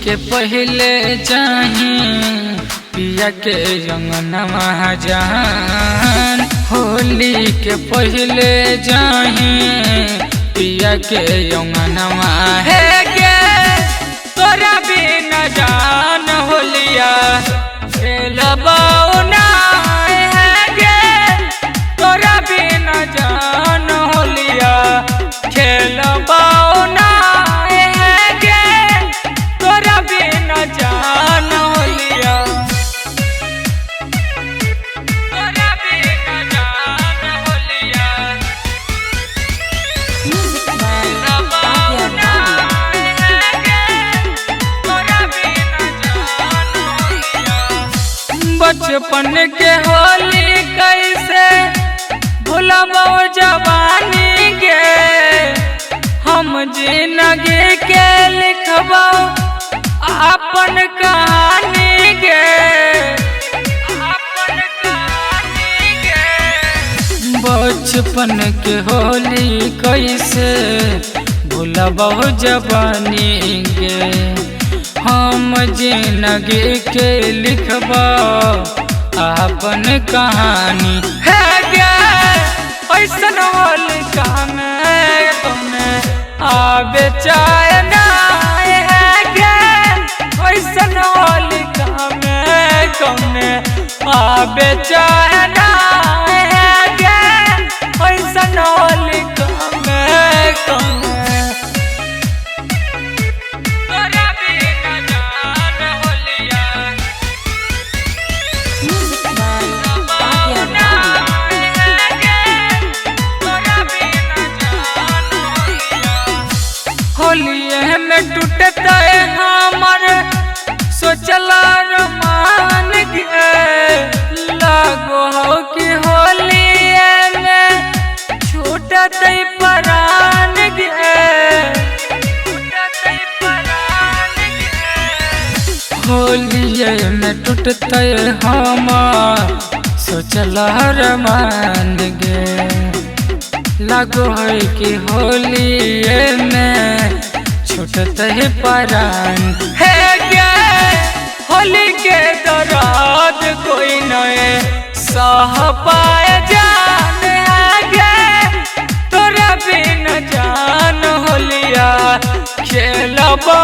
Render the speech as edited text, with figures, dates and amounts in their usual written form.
के पहले जाही पिया के अंगनवा जान, होली के पहले जाही पिया के अंगनवा है गे तोरा बिना जान होलिया खेलबौ ना है गे तोरा बिना जान होलिया खेलबौ ना है गे तोरा बिना जान होलिया तोरा बिना जान होलिया खेलबौ ना है गे तोरा बिना जान होलिया। बचपन के होली कैसे भुलाबो जवानी गे, हम जिंदगी के लिखबो अपन कहानी गे, अपन कहानी गे। बचपन के होली कैसे भुलाबो जवानी गे, हम जिंदगी के लिखबो अपन कहानी है गे ऐसन होली कामे तुम्हें आबे चाहे ना है गे ऐसन होली कामे तुम्हें आबे चाहे ना है गे ऐसन होली कामे तुम्हें तोरा बिना जान होलिया होलिये में टूटता है हमर सोचला रमान गे, लागो हो कि होलिये में छूटत परान गे, होलिये में टूटता है हमर सोचला रमान गे, लागो है कि होलिये में छूटत है परान है गे होली के दर्द कोई नए सह पाए जान है गे तोरा बिन जान होलिया खेलबौ